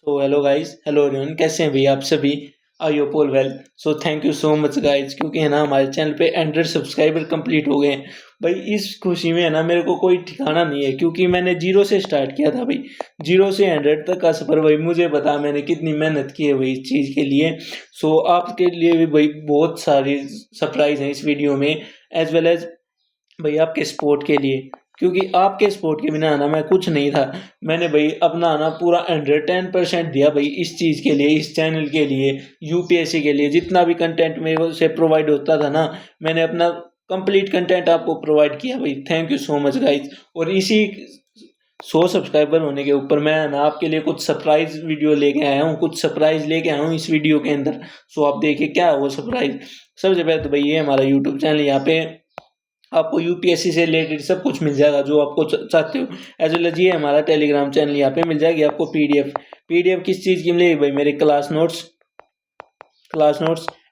तो hello guys, hello everyone, कैसे हैं भैया आप सभी। I hope all well. So thank you so much guys, क्योंकि है ना हमारे चैनल पे 100 सब्सक्राइबर कंप्लीट हो गए हैं भाई। इस खुशी में है ना मेरे को कोई ठिकाना नहीं है, क्योंकि मैंने जीरो से स्टार्ट किया था भाई। जीरो से 100 तक का सफ़र भाई, मुझे पता मैंने कितनी मेहनत की है भाई इस चीज़ के लिए। सो आपके लिए भी भाई बहुत सारी सरप्राइज हैं इस वीडियो में, एज वेल एज भाई आपके सपोर्ट के लिए, क्योंकि आपके सपोर्ट के बिना ना मैं कुछ नहीं था। मैंने भाई अपना ना पूरा 110% दिया भाई इस चीज़ के लिए, इस चैनल के लिए, यूपीएससी के लिए। जितना भी कंटेंट मेरे से प्रोवाइड होता था ना, मैंने अपना कंप्लीट कंटेंट आपको प्रोवाइड किया भाई। Thank you so much guys. और इसी 100 सब्सक्राइबर होने के ऊपर मैं ना आपके लिए कुछ सरप्राइज वीडियो लेके आया हूँ, कुछ सरप्राइज लेके आया हूँ इस वीडियो के अंदर। सो आप देखिए क्या है वो सरप्राइज। सबसे पहले तो भाई ये हमारा यूट्यूब चैनल, यहाँ पे आपको यूपीएससी से रिलेटेड सब कुछ मिल जाएगा जो आपको चाहते हो। एज वेल एज ये हमारा टेलीग्राम चैनल, यहाँ पे मिल जाएगी आपको पीडीएफ। पीडीएफ किस चीज़ की मिलेगी भाई? मेरे class notes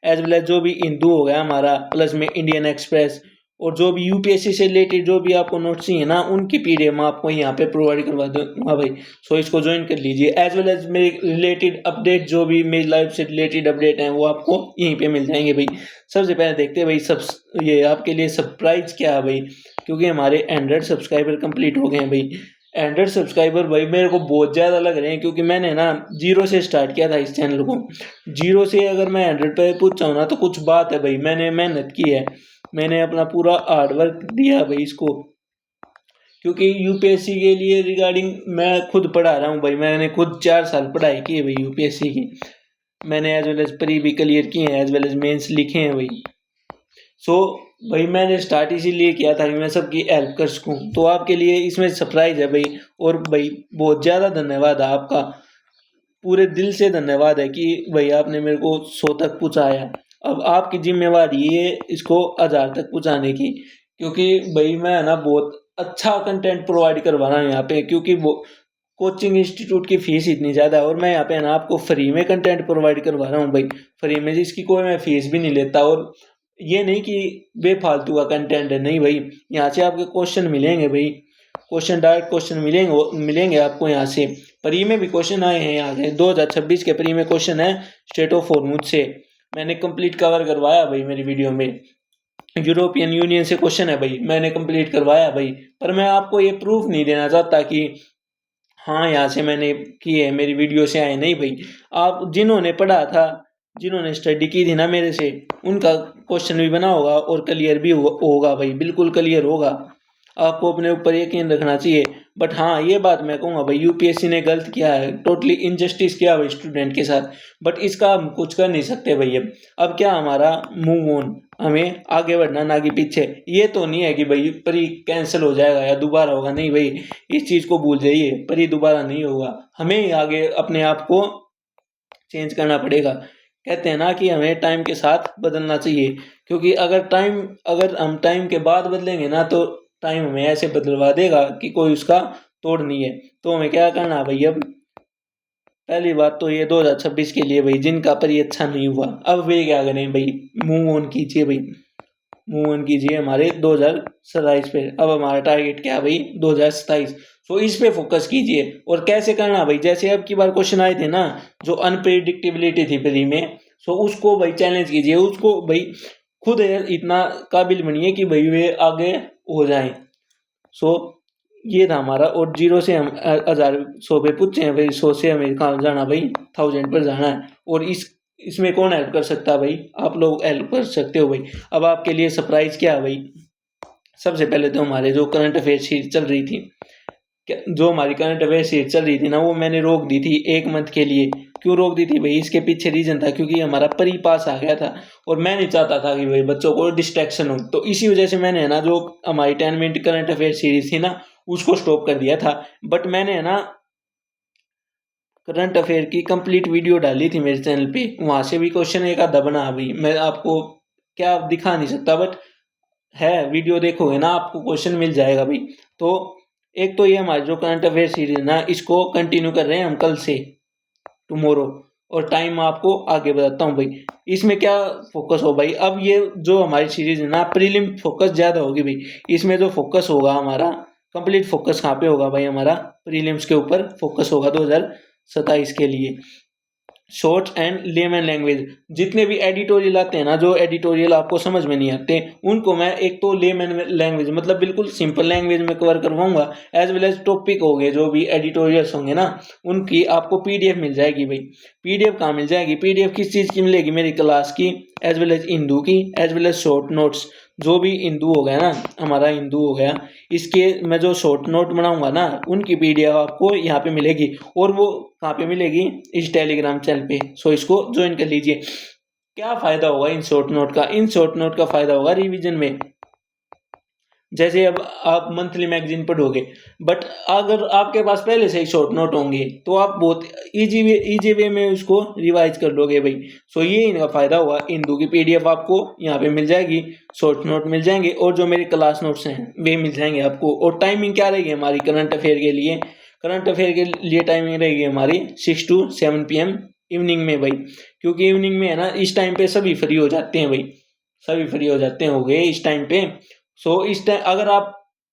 as well as जो भी हिंदू हो गया हमारा, प्लस में इंडियन एक्सप्रेस, और जो भी यूपीएससी से रिलेटेड जो भी आपको नोट्स चाहिए ना, उनकी पीडीएफ मैं आपको यहाँ पे प्रोवाइड करवा दूंगा भाई। सो इसको ज्वाइन कर लीजिए। एज वेल एज मेरे रिलेटेड अपडेट, जो भी मेरी लाइफ से रिलेटेड अपडेट हैं, वो आपको यहीं पे मिल जाएंगे भाई। सबसे पहले देखते हैं भाई सब ये आपके लिए सरप्राइज क्या है भाई, क्योंकि हमारे 100 सब्सक्राइबर कंप्लीट हो गए हैं भाई। 100 सब्सक्राइबर भाई मेरे को बहुत ज़्यादा लग रहे हैं, क्योंकि मैंने ना जीरो से स्टार्ट किया था इस चैनल को। जीरो से अगर मैं 100 पे पूछ जाऊँ ना, तो कुछ बात है भाई। मैंने मेहनत की है, मैंने अपना पूरा हार्ड वर्क दिया भाई इसको, क्योंकि यूपीएससी के लिए रिगार्डिंग मैं खुद पढ़ा रहा हूँ भाई। मैंने खुद 4 साल पढ़ाई की है भाई यूपीएससी की। मैंने एज वेल एज प्री भी क्लियर किए हैं, एज वेल एज मेंस लिखे हैं भाई। सो भाई मैंने स्टार्ट इसीलिए किया था कि मैं सबकी हेल्प कर सकूँ। तो आपके लिए इसमें सरप्राइज है भाई। और भाई बहुत ज़्यादा धन्यवाद है आपका, पूरे दिल से धन्यवाद है कि भाई आपने मेरे को 100 तक पहुँचाया। अब आपकी जिम्मेवारी है इसको 1000 तक पहुँचाने की, क्योंकि भाई मैं है ना बहुत अच्छा कंटेंट प्रोवाइड करवा रहा हूँ यहाँ पे। क्योंकि वो कोचिंग इंस्टीट्यूट की फीस इतनी ज़्यादा है, और मैं यहाँ पे ना आपको फ्री में कंटेंट प्रोवाइड करवा रहा हूँ भाई। फ्री में, जिसकी कोई मैं फीस भी नहीं लेता। और ये नहीं कि बेफालतू का कंटेंट है, नहीं भाई। यहाँ से आपके क्वेश्चन मिलेंगे भाई, क्वेश्चन डायरेक्ट क्वेश्चन मिलेंगे आपको यहाँ से। प्री में भी क्वेश्चन आए हैं यहाँ के 2026 के प्री में क्वेश्चन है स्टेट ऑफ हॉर्मुज से, मैंने कंप्लीट कवर करवाया भाई मेरी वीडियो में। यूरोपियन यूनियन से क्वेश्चन है भाई, मैंने कंप्लीट करवाया भाई। पर मैं आपको ये प्रूफ नहीं देना चाहता कि हाँ यहाँ से मैंने की है, मेरी वीडियो से आए, नहीं भाई। आप जिन्होंने पढ़ा था, जिन्होंने स्टडी की थी ना मेरे से, उनका क्वेश्चन भी बना होगा और क्लियर भी होगा भाई, बिल्कुल क्लियर होगा। आपको अपने ऊपर यकीन रखना चाहिए। बट हाँ, ये बात मैं कहूँगा भाई, यूपीएससी ने गलत किया है, टोटली इनजस्टिस किया भाई स्टूडेंट के साथ। बट इसका हम कुछ कर नहीं सकते भाई। अब क्या हमारा मूव ऑन, हमें आगे बढ़ना ना कि पीछे। ये तो नहीं है कि भाई प्री कैंसिल हो जाएगा या दोबारा होगा, नहीं भाई। इस चीज़ को भूल जाइए, प्री दोबारा नहीं होगा। हमें ही आगे अपने आप को चेंज करना पड़ेगा। कहते हैं ना कि हमें टाइम के साथ बदलना चाहिए, क्योंकि अगर हम टाइम के बाद बदलेंगे ना, तो टाइम हमें ऐसे बदलवा देगा कि कोई उसका तोड़ नहीं है। तो हमें क्या करना है भाई? अब पहली बात तो ये 2026 के लिए भाई, जिनका पर ये अच्छा नहीं हुआ, अब वे क्या करें भाई? मूव ऑन कीजिए भाई, मूव ऑन कीजिए हमारे 2027 पे। अब हमारा टारगेट क्या है भाई? 2027। सो इस पे फोकस कीजिए। और कैसे करना भाई? जैसे अब की बार क्वेश्चन आए थे ना, जो अनप्रेडिक्टेबिलिटी थी प्री में, सो उसको भाई चैलेंज कीजिए, उसको भाई खुद इतना काबिल बनिए कि भाई वे आगे हो जाएं। सो ये था हमारा। और जीरो से हम 1000 100 पे पूछे हैं भाई। 100 से हमें कहाँ जाना भाई? 1000 पर जाना है। और इसमें कौन हेल्प कर सकता है भाई? आप लोग हेल्प कर सकते हो भाई। अब आपके लिए सरप्राइज क्या है भाई? सबसे पहले तो हमारे जो करंट अफेयर सीरीज चल रही थी, जो हमारी करंट अफेयर सीरीज चल रही थी ना, वो मैंने रोक दी थी 1 मंथ के लिए। क्यों रोक दी थी भाई? इसके पीछे रीजन था, क्योंकि हमारा प्री पास आ गया था, और मैं नहीं चाहता था कि भाई बच्चों को डिस्ट्रैक्शन हो। तो इसी वजह से मैंने है ना, जो हमारी 10 मिनट करंट अफेयर सीरीज थी ना, उसको स्टॉप कर दिया था। बट मैंने है ना करंट अफेयर की कंप्लीट वीडियो डाली थी मेरे चैनल पे, वहां से भी क्वेश्चन एक आधा बना भाई। मैं आपको क्या दिखा नहीं सकता, बट है, वीडियो देखोगे ना आपको क्वेश्चन मिल जाएगा भाई। तो एक तो ये हमारी जो करंट अफेयर सीरीज है ना, इसको कंटिन्यू कर रहे हैं हम कल से, टुमारो। और टाइम आपको आगे बताता हूँ भाई। इसमें क्या फोकस हो भाई? अब ये जो हमारी सीरीज है ना, प्रीलिम फोकस ज़्यादा होगी भाई। इसमें जो फोकस होगा हमारा, कंप्लीट फोकस कहाँ पे होगा भाई? हमारा प्रीलिम्स के ऊपर फोकस होगा 27 के लिए। शॉर्ट एंड लेमन लैंग्वेज, जितने भी एडिटोरियल आते हैं ना, जो एडिटोरियल आपको समझ में नहीं आते, उनको मैं एक तो लेमन लैंग्वेज मतलब बिल्कुल सिंपल लैंग्वेज में कवर करवाऊंगा, एज वेल एज टॉपिक हो गए जो भी एडिटोरियल्स होंगे ना, उनकी आपको पीडीएफ मिल जाएगी भाई। पीडीएफ कहाँ मिल जाएगी? पीडीएफ किस चीज़ की मिलेगी? मेरी क्लास की, एज वेल एज हिंदू की, as well as short notes. जो भी हिंदू हो गया ना, हमारा हिंदू हो गया, इसके मैं जो शॉर्ट नोट बनाऊंगा ना, उनकी पीडीएफ आपको यहाँ पे मिलेगी। और वो कहाँ पे मिलेगी? इस टेलीग्राम चैनल पे। सो इसको ज्वाइन कर लीजिए। क्या फायदा होगा इन शॉर्ट नोट का? इन शॉर्ट नोट का फायदा होगा रिवीजन में। जैसे अब आप मंथली मैगजीन पढ़ोगे, बट अगर आपके पास पहले से ही शॉर्ट नोट होंगे तो आप बहुत इजी वे में उसको रिवाइज कर लोगे भाई। सो ये इनका फायदा हुआ। हिंदू की पीडीएफ आपको यहाँ पे मिल जाएगी, शॉर्ट नोट मिल जाएंगे, और जो मेरे क्लास नोट्स हैं वे मिल जाएंगे आपको। और टाइमिंग क्या रहेगी हमारी करंट अफेयर के लिए? करंट अफेयर के लिए टाइमिंग रहेगी हमारी 6 to 7 PM इवनिंग में भाई। क्योंकि इवनिंग में है ना, इस टाइम पे सभी फ्री हो जाते हैं भाई, सभी फ्री हो जाते हैं, हो गए इस टाइम पे। सो इस टाइम अगर आप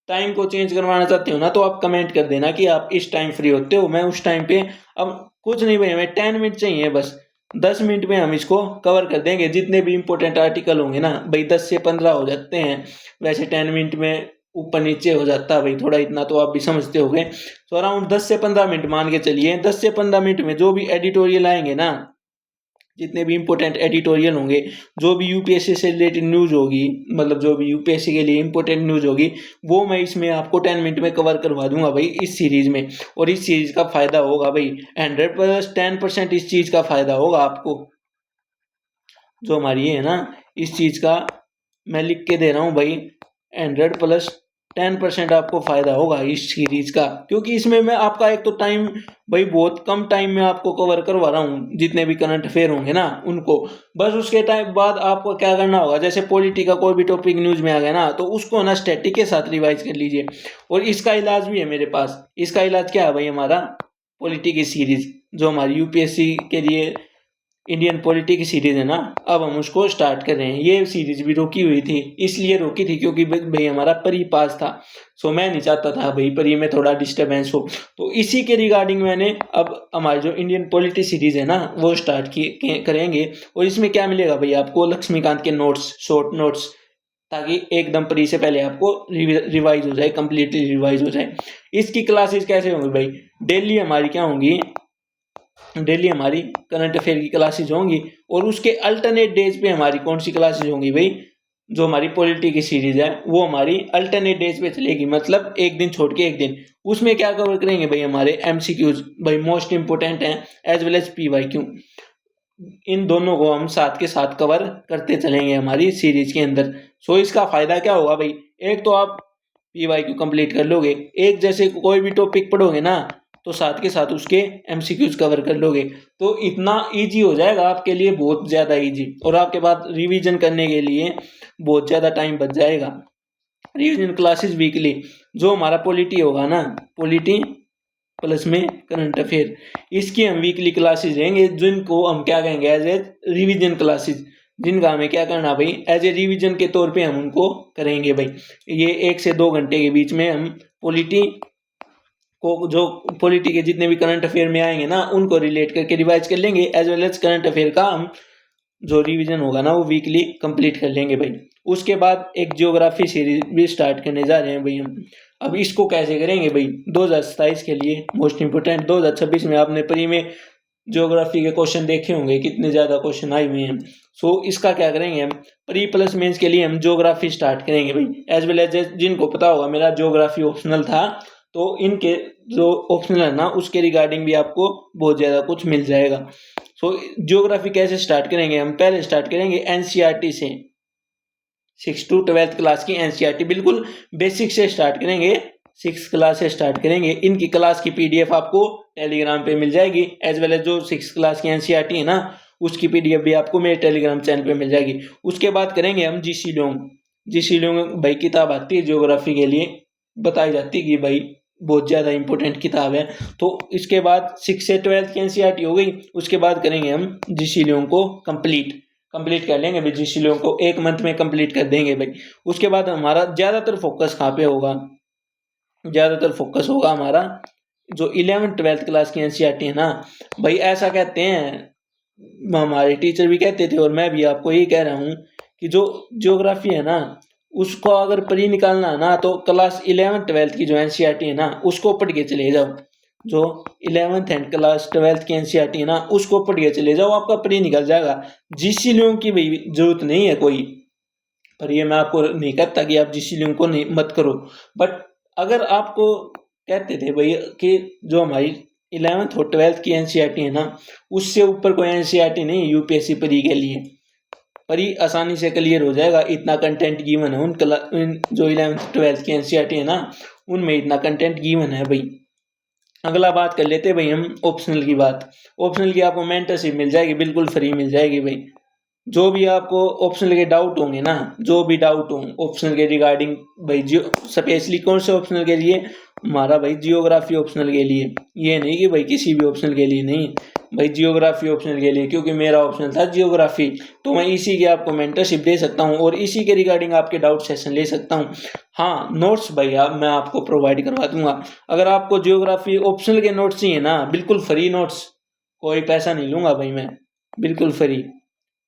टाइम को चेंज करवाना चाहते हो ना, तो आप कमेंट कर देना कि आप इस टाइम फ्री होते हो, मैं उस टाइम पे। अब कुछ नहीं भाई, हमें 10 मिनट चाहिए बस, 10 मिनट में हम इसको कवर कर देंगे। जितने भी इंपॉर्टेंट आर्टिकल होंगे ना भाई, 10 से 15 हो जाते हैं वैसे 10 मिनट में, ऊपर नीचे हो जाता है भाई थोड़ा, इतना तो आप भी समझते होगे। तो अराउंड 10 से 15 मिनट मान के चलिए। 10 से 15 मिनट में जो भी एडिटोरियल आएंगे ना, जितने भी इंपॉर्टेंट एडिटोरियल होंगे, जो भी यूपीएससी से रिलेटेड न्यूज होगी, मतलब जो भी यूपीएससी के लिए इंपॉर्टेंट न्यूज होगी, वो मैं इसमें आपको 10 मिनट में कवर करवा दूंगा भाई, इस सीरीज में। और इस सीरीज का फायदा होगा भाई 100+10% इस चीज का फायदा होगा आपको। जो हमारी ये है ना, इस चीज का मैं लिख के दे रहा हूँ भाई, 100+10% आपको फायदा होगा इस सीरीज का। क्योंकि इसमें मैं आपका एक तो टाइम भाई, बहुत कम टाइम में आपको कवर करवा रहा हूँ, जितने भी करंट अफेयर होंगे ना उनको। बस उसके टाइम बाद आपको क्या करना होगा, जैसे पॉलिटी का कोई भी टॉपिक न्यूज में आ गया ना, तो उसको ना स्टैटिक के साथ रिवाइज कर लीजिए। और इसका इलाज भी है मेरे पास। इसका इलाज क्या है भाई? हमारा पॉलिटी की सीरीज, जो हमारी यूपीएससी के लिए इंडियन पॉलिटी की सीरीज है ना, अब हम उसको स्टार्ट कर रहे हैं। ये सीरीज भी रोकी हुई थी, इसलिए रोकी थी क्योंकि भाई हमारा परी पास था। सो मैं नहीं चाहता था भाई परी में थोड़ा डिस्टरबेंस हो, तो इसी के रिगार्डिंग मैंने अब हमारी जो इंडियन पॉलिटी सीरीज है ना, वो स्टार्ट करेंगे। और इसमें क्या मिलेगा भाई आपको? लक्ष्मीकांत के नोट्स, शॉर्ट नोट्स, ताकि एकदम परी से पहले आपको रिवाइज हो जाए, कंप्लीटली रिवाइज हो जाए। इसकी क्लासेस कैसे होंगी भाई? डेली हमारी क्या होंगी? डेली हमारी करंट अफेयर की क्लासेज होंगी। और उसके अल्टरनेट डेज पे हमारी कौन सी क्लासेज होंगी भाई? जो हमारी पॉलिटी की सीरीज है वो हमारी अल्टरनेट डेज पे चलेगी, मतलब एक दिन छोड़ के एक दिन। उसमें क्या कवर करेंगे भाई? हमारे एमसीक्यूज भाई मोस्ट इंपोर्टेंट हैं, एज वेल एज पीवाईक्यू। इन दोनों को हम साथ के साथ कवर करते चलेंगे हमारी सीरीज के अंदर। सो इसका फायदा क्या होगा भाई? एक तो आप पीवाईक्यू कंप्लीट कर लोगे, एक जैसे कोई भी टॉपिक पढ़ोगे ना, तो साथ के साथ उसके एमसीक्यूज कवर कर लोगे। तो इतना इजी हो जाएगा आपके लिए, बहुत ज़्यादा इजी। और आपके बाद रिवीजन करने के लिए बहुत ज़्यादा टाइम बच जाएगा। रिवीजन क्लासेस वीकली, जो हमारा पॉलिटी होगा ना, पॉलिटी प्लस में करंट अफेयर, इसकी हम वीकली क्लासेस रहेंगे, जिनको हम क्या कहेंगे? एज ए रिवीजन क्लासेस, जिनका हमें क्या करना भाई? एज ए रिवीजन के तौर पे हम उनको करेंगे भाई। ये 1 से 2 घंटे के बीच में हम पॉलिटी को, जो पॉलिटी के जितने भी करंट अफेयर में आएंगे ना, उनको रिलेट करके रिवाइज कर लेंगे। As well as current affair का हम जो रिवीजन होगा ना, वो वीकली कंप्लीट कर लेंगे भाई। उसके बाद एक ज्योग्राफी सीरीज भी स्टार्ट करने जा रहे हैं भाई हम। अब इसको कैसे करेंगे भाई? 2027 के लिए मोस्ट इंपोर्टेंट। 2026 में आपने प्री में ज्योग्राफी के क्वेश्चन देखे होंगे, कितने ज़्यादा क्वेश्चन आए हुए हैं। सो इसका क्या करेंगे हम? प्री प्लस मेंस के लिए हम ज्योग्राफी स्टार्ट करेंगे भाई। एज वेल एज जिनको पता होगा मेरा ज्योग्राफी ऑप्शनल था, तो इनके जो ऑप्शनल है ना, उसके रिगार्डिंग भी आपको बहुत ज़्यादा कुछ मिल जाएगा। सो ज्योग्राफी कैसे स्टार्ट करेंगे हम? पहले स्टार्ट करेंगे एनसीईआरटी से। 6 to 12th क्लास की एनसीईआरटी बिल्कुल बेसिक से स्टार्ट करेंगे, 6th क्लास से स्टार्ट करेंगे। इनकी क्लास की पीडीएफ आपको टेलीग्राम पे मिल जाएगी। एज वेल एज जो 6th क्लास की एनसीईआरटी है ना, उसकी पीडीएफ भी आपको मेरे टेलीग्राम चैनल पे मिल जाएगी। उसके बाद करेंगे हम जीसी लोंग। जीसी लोंग भाई किताब आती है ज्योग्राफी के लिए, बताई जाती है कि भाई बहुत ज़्यादा इंपॉर्टेंट किताब है। तो इसके बाद 6 से 12th की एनसीईआरटी हो गई। उसके बाद करेंगे हम जीसी लोंग को कंप्लीट कर लेंगे भाई। जीसी लोगों को 1 मंथ में कंप्लीट कर देंगे भाई। उसके बाद हमारा ज़्यादातर फोकस कहाँ पे होगा? ज़्यादातर फोकस होगा हमारा जो 11th-12th क्लास की एनसीईआरटी है ना भाई, ऐसा कहते हैं हमारे टीचर भी कहते थे और मैं भी आपको यही कह रहा हूँ कि जो ज्योग्राफी है ना उसको अगर प्री निकालना है ना तो क्लास 11th-12th की जो एनसीईआरटी है ना उसको पढ़ के चले जाओ। जो 11th एंड क्लास 12th की एनसीईआरटी है ना उसको पढ़ के चले जाओ, आपका प्री निकल जाएगा। जीसी लियों की भाई जरूरत नहीं है कोई, पर ये मैं आपको नहीं कहता कि आप जीसी लियों को नहीं मत करो, बट अगर आपको कहते थे भाई कि जो हमारी 11th और 12th की एनसीईआरटी है ना उससे ऊपर कोई एनसीईआरटी नहीं है यूपीएससी प्री के लिए, पर ही आसानी से क्लियर हो जाएगा। इतना कंटेंट गिवन है उन जो 11th-12th की एनसीईआरटी है ना उनमें इतना कंटेंट गिवन है भाई। अगला बात कर लेते हैं भाई हम ऑप्शनल की बात। ऑप्शनल की आपको मेंटरशिप मिल जाएगी, बिल्कुल फ्री मिल जाएगी भाई। जो भी आपको ऑप्शनल के डाउट होंगे ना, जो भी डाउट हों ऑप्शनल के रिगार्डिंग भाई, जियो स्पेशली कौन से ऑप्शनल के लिए, हमारा भाई जियोग्राफी ऑप्शनल के लिए, ये नहीं कि भाई किसी भी ऑप्शनल के लिए नहीं, भाई जियोग्राफी ऑप्शनल के लिए, क्योंकि मेरा ऑप्शनल था जियोग्राफी तो मैं इसी की आपको मेंटरशिप दे सकता हूँ और इसी के रिगार्डिंग आपके डाउट सेशन ले सकता हूँ। हाँ, नोट्स भाई मैं आपको प्रोवाइड करवा दूंगा। अगर आपको जियोग्राफी ऑप्शनल के नोट्स चाहिए ना, बिल्कुल फ्री नोट्स, कोई पैसा नहीं लूंगा भाई मैं, बिल्कुल फ्री,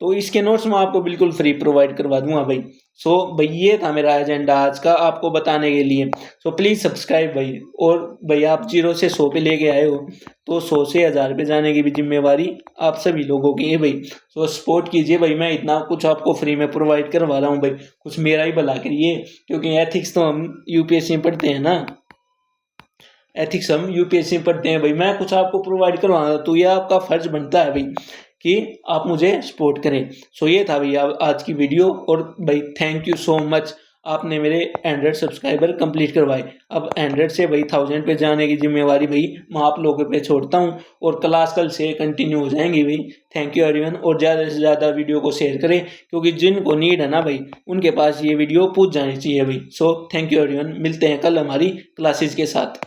तो इसके नोट्स मैं आपको बिल्कुल फ्री प्रोवाइड करवा दूंगा भाई। सो भाई ये था मेरा एजेंडा आज का आपको बताने के लिए। सो प्लीज़ सब्सक्राइब भाई। और भाई आप 0 से 100 पे लेके आए हो तो 100 से 1000 पे जाने की भी जिम्मेवारी आप सभी लोगों की है भाई। सो सपोर्ट कीजिए भाई, मैं इतना कुछ आपको फ्री में प्रोवाइड करवा रहा हूँ भाई, कुछ मेरा ही भला करिए, क्योंकि एथिक्स तो हम यूपीएससी में पढ़ते हैं ना, एथिक्स हम यूपीएससी में पढ़ते हैं भाई, मैं कुछ आपको प्रोवाइड करवाना तो ये आपका फर्ज बनता है भाई कि आप मुझे सपोर्ट करें। सो ये था भैया आज की वीडियो, और भाई थैंक यू सो मच, आपने मेरे 100 सब्सक्राइबर कंप्लीट करवाए। अब 100 से भाई 1000 पे जाने की जिम्मेवारी भाई मैं आप लोगों पे छोड़ता हूँ, और क्लास कल से कंटिन्यू हो जाएंगी भाई। थैंक यू एवरीवन, और ज़्यादा से ज़्यादा वीडियो को शेयर करें, क्योंकि जिनको नीड है ना भाई उनके पास ये वीडियो पहुँच जानी चाहिए भाई। सो थैंक यू एवरीवन, मिलते हैं कल हमारी क्लासेज के साथ।